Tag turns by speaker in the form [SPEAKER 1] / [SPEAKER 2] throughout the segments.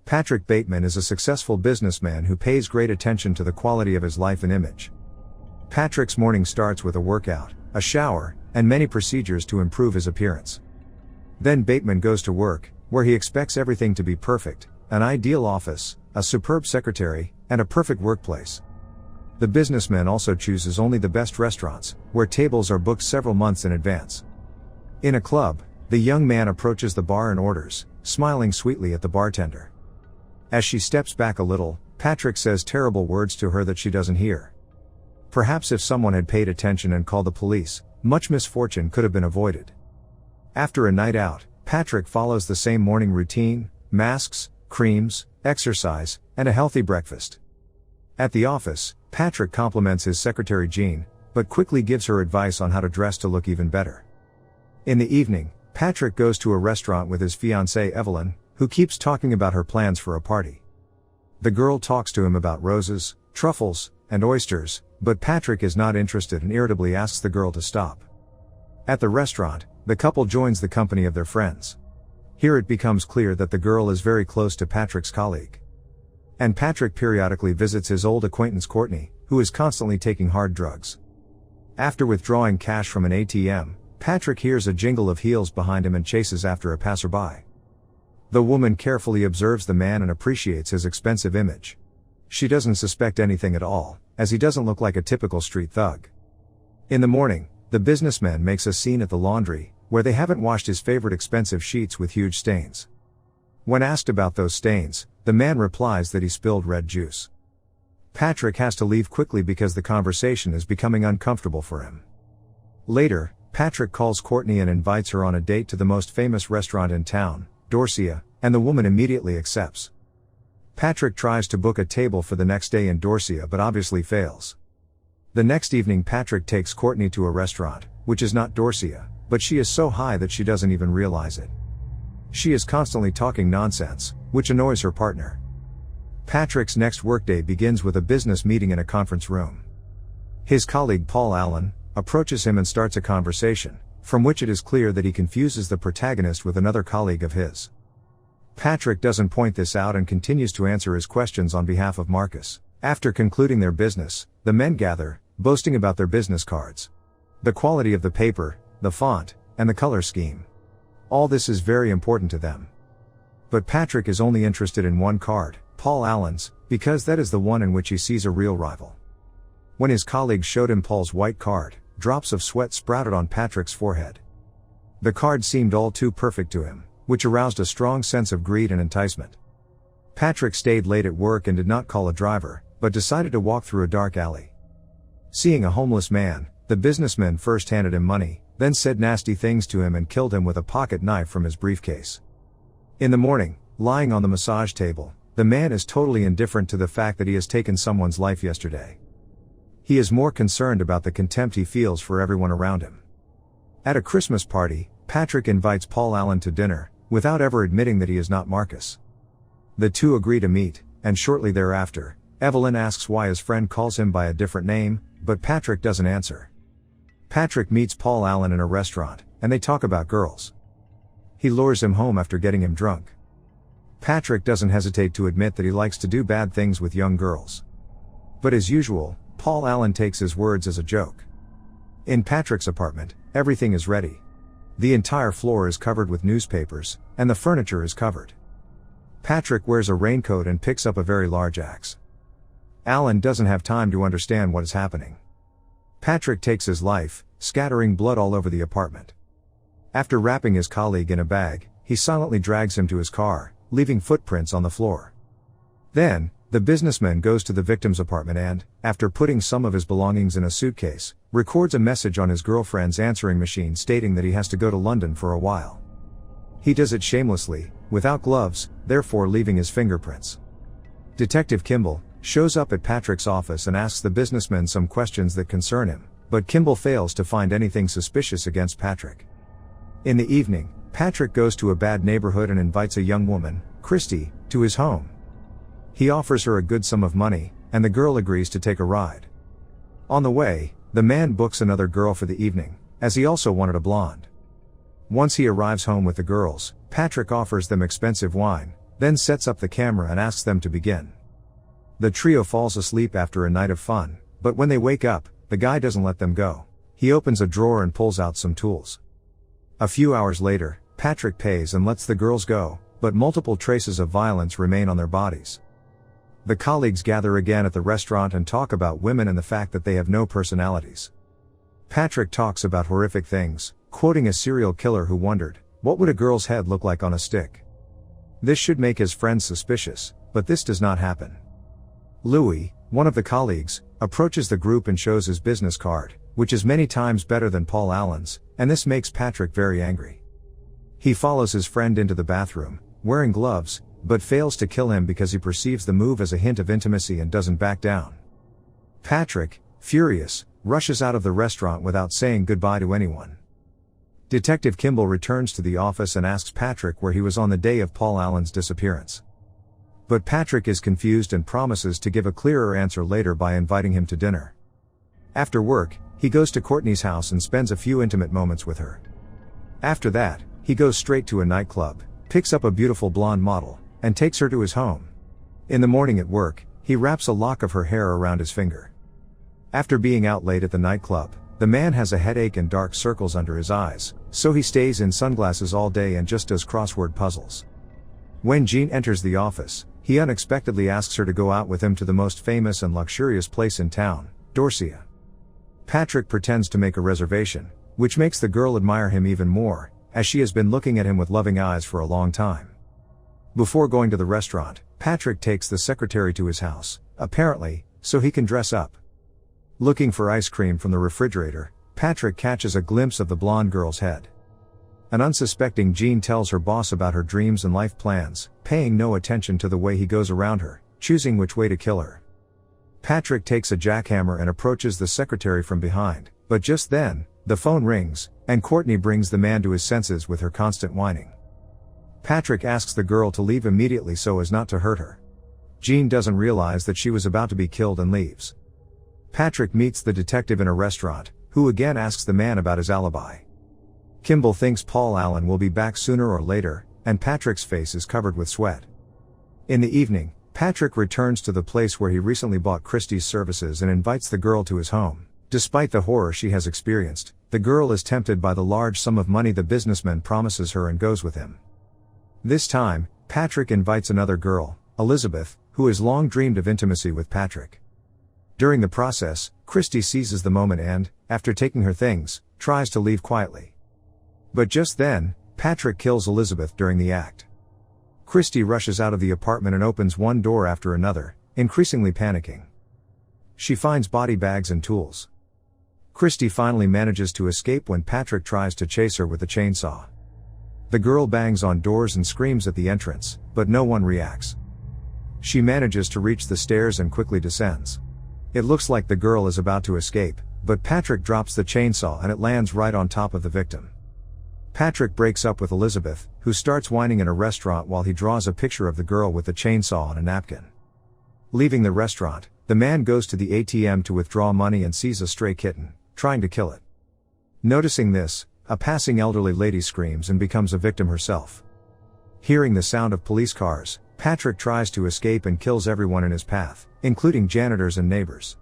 [SPEAKER 1] Patrick Bateman is a successful businessman who pays great attention to the quality of his life and image. Patrick's morning starts with a workout, a shower, and many procedures to improve his appearance. Then Bateman goes to work, where he expects everything to be perfect, an ideal office, a superb secretary, and a perfect workplace. The businessman also chooses only the best restaurants, where tables are booked several months in advance. In a club, the young man approaches the bar and orders, smiling sweetly at the bartender. As she steps back a little, Patrick says terrible words to her that she doesn't hear. Perhaps if someone had paid attention and called the police, much misfortune could have been avoided. After a night out, Patrick follows the same morning routine: masks, creams, exercise, and a healthy breakfast. At the office, Patrick compliments his secretary Jean, but quickly gives her advice on how to dress to look even better. In the evening, Patrick goes to a restaurant with his fiancée Evelyn, who keeps talking about her plans for a party. The girl talks to him about roses, truffles, and oysters, but Patrick is not interested and irritably asks the girl to stop. At the restaurant, the couple joins the company of their friends. Here it becomes clear that the girl is very close to Patrick's colleague. And Patrick periodically visits his old acquaintance Courtney, who is constantly taking hard drugs. After withdrawing cash from an ATM, Patrick hears a jingle of heels behind him and chases after a passerby. The woman carefully observes the man and appreciates his expensive image. She doesn't suspect anything at all, as he doesn't look like a typical street thug. In the morning, the businessman makes a scene at the laundry, where they haven't washed his favorite expensive sheets with huge stains. When asked about those stains, the man replies that he spilled red juice. Patrick has to leave quickly because the conversation is becoming uncomfortable for him. Later, Patrick calls Courtney and invites her on a date to the most famous restaurant in town, Dorsia, and the woman immediately accepts. Patrick tries to book a table for the next day in Dorsia but obviously fails. The next evening Patrick takes Courtney to a restaurant, which is not Dorsia, but she is so high that she doesn't even realize it. She is constantly talking nonsense, which annoys her partner. Patrick's next workday begins with a business meeting in a conference room. His colleague Paul Allen approaches him and starts a conversation, from which it is clear that he confuses the protagonist with another colleague of his. Patrick doesn't point this out and continues to answer his questions on behalf of Marcus. After concluding their business, the men gather, boasting about their business cards. The quality of the paper, the font, and the color scheme. All this is very important to them. But Patrick is only interested in one card, Paul Allen's, because that is the one in which he sees a real rival. When his colleague showed him Paul's white card, drops of sweat sprouted on Patrick's forehead. The card seemed all too perfect to him, which aroused a strong sense of greed and enticement. Patrick stayed late at work and did not call a driver, but decided to walk through a dark alley. Seeing a homeless man, the businessman first handed him money, then said nasty things to him and killed him with a pocket knife from his briefcase. In the morning, lying on the massage table, the man is totally indifferent to the fact that he has taken someone's life yesterday. He is more concerned about the contempt he feels for everyone around him. At a Christmas party, Patrick invites Paul Allen to dinner, without ever admitting that he is not Marcus. The two agree to meet, and shortly thereafter, Evelyn asks why his friend calls him by a different name, but Patrick doesn't answer. Patrick meets Paul Allen in a restaurant, and they talk about girls. He lures him home after getting him drunk. Patrick doesn't hesitate to admit that he likes to do bad things with young girls. But as usual, Paul Allen takes his words as a joke. In Patrick's apartment, everything is ready. The entire floor is covered with newspapers, and the furniture is covered. Patrick wears a raincoat and picks up a very large axe. Allen doesn't have time to understand what is happening. Patrick takes his life, scattering blood all over the apartment. After wrapping his colleague in a bag, he silently drags him to his car, leaving footprints on the floor. Then, the businessman goes to the victim's apartment and, after putting some of his belongings in a suitcase, records a message on his girlfriend's answering machine stating that he has to go to London for a while. He does it shamelessly, without gloves, therefore leaving his fingerprints. Detective Kimball shows up at Patrick's office and asks the businessman some questions that concern him, but Kimball fails to find anything suspicious against Patrick. In the evening, Patrick goes to a bad neighborhood and invites a young woman, Christy, to his home. He offers her a good sum of money, and the girl agrees to take a ride. On the way, the man books another girl for the evening, as he also wanted a blonde. Once he arrives home with the girls, Patrick offers them expensive wine, then sets up the camera and asks them to begin. The trio falls asleep after a night of fun, but when they wake up, the guy doesn't let them go. He opens a drawer and pulls out some tools. A few hours later, Patrick pays and lets the girls go, but multiple traces of violence remain on their bodies. The colleagues gather again at the restaurant and talk about women and the fact that they have no personalities. Patrick talks about horrific things, quoting a serial killer who wondered, what would a girl's head look like on a stick? This should make his friends suspicious, but this does not happen. Louis, one of the colleagues, approaches the group and shows his business card, which is many times better than Paul Allen's, and this makes Patrick very angry. He follows his friend into the bathroom, wearing gloves, but fails to kill him because he perceives the move as a hint of intimacy and doesn't back down. Patrick, furious, rushes out of the restaurant without saying goodbye to anyone. Detective Kimball returns to the office and asks Patrick where he was on the day of Paul Allen's disappearance. But Patrick is confused and promises to give a clearer answer later by inviting him to dinner. After work, he goes to Courtney's house and spends a few intimate moments with her. After that, he goes straight to a nightclub, picks up a beautiful blonde model, and takes her to his home. In the morning at work, he wraps a lock of her hair around his finger. After being out late at the nightclub, the man has a headache and dark circles under his eyes, so he stays in sunglasses all day and just does crossword puzzles. When Jean enters the office, he unexpectedly asks her to go out with him to the most famous and luxurious place in town, Dorsia. Patrick pretends to make a reservation, which makes the girl admire him even more, as she has been looking at him with loving eyes for a long time. Before going to the restaurant, Patrick takes the secretary to his house, apparently, so he can dress up. Looking for ice cream from the refrigerator, Patrick catches a glimpse of the blonde girl's head. An unsuspecting Jean tells her boss about her dreams and life plans, paying no attention to the way he goes around her, choosing which way to kill her. Patrick takes a jackhammer and approaches the secretary from behind, but just then, the phone rings, and Courtney brings the man to his senses with her constant whining. Patrick asks the girl to leave immediately so as not to hurt her. Jean doesn't realize that she was about to be killed and leaves. Patrick meets the detective in a restaurant, who again asks the man about his alibi. Kimball thinks Paul Allen will be back sooner or later, and Patrick's face is covered with sweat. In the evening, Patrick returns to the place where he recently bought Christie's services and invites the girl to his home. Despite the horror she has experienced, the girl is tempted by the large sum of money the businessman promises her and goes with him. This time, Patrick invites another girl, Elizabeth, who has long dreamed of intimacy with Patrick. During the process, Christie seizes the moment and, after taking her things, tries to leave quietly. But just then, Patrick kills Elizabeth during the act. Christie rushes out of the apartment and opens one door after another, increasingly panicking. She finds body bags and tools. Christie finally manages to escape when Patrick tries to chase her with a chainsaw. The girl bangs on doors and screams at the entrance, but no one reacts. She manages to reach the stairs and quickly descends. It looks like the girl is about to escape, but Patrick drops the chainsaw and it lands right on top of the victim. Patrick breaks up with Elizabeth, who starts whining in a restaurant while he draws a picture of the girl with the chainsaw on a napkin. Leaving the restaurant, the man goes to the ATM to withdraw money and sees a stray kitten, trying to kill it. Noticing this, a passing elderly lady screams and becomes a victim herself. Hearing the sound of police cars, Patrick tries to escape and kills everyone in his path, including janitors and neighbors.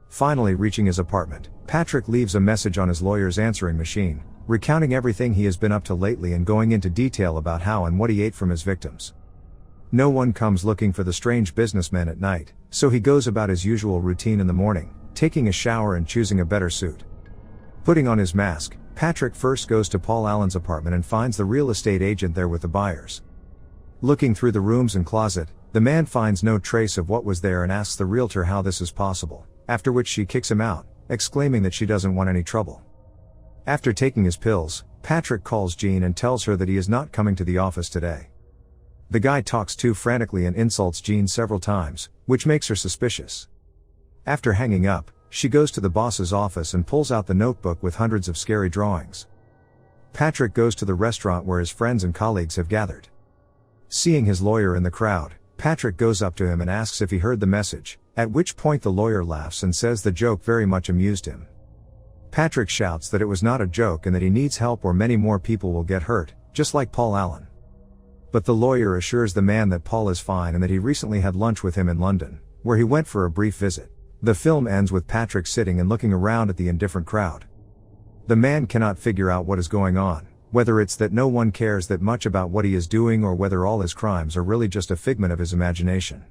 [SPEAKER 1] Finally reaching his apartment, Patrick leaves a message on his lawyer's answering machine, recounting everything he has been up to lately and going into detail about how and what he ate from his victims. No one comes looking for the strange businessman at night, so he goes about his usual routine in the morning, taking a shower and choosing a better suit. Putting on his mask, Patrick first goes to Paul Allen's apartment and finds the real estate agent there with the buyers. Looking through the rooms and closet, the man finds no trace of what was there and asks the realtor how this is possible, after which she kicks him out, exclaiming that she doesn't want any trouble. After taking his pills, Patrick calls Jean and tells her that he is not coming to the office today. The guy talks too frantically and insults Jean several times, which makes her suspicious. After hanging up, she goes to the boss's office and pulls out the notebook with hundreds of scary drawings. Patrick goes to the restaurant where his friends and colleagues have gathered. Seeing his lawyer in the crowd, Patrick goes up to him and asks if he heard the message, at which point the lawyer laughs and says the joke very much amused him. Patrick shouts that it was not a joke and that he needs help or many more people will get hurt, just like Paul Allen. But the lawyer assures the man that Paul is fine and that he recently had lunch with him in London, where he went for a brief visit. The film ends with Patrick sitting and looking around at the indifferent crowd. The man cannot figure out what is going on, whether it's that no one cares that much about what he is doing or whether all his crimes are really just a figment of his imagination.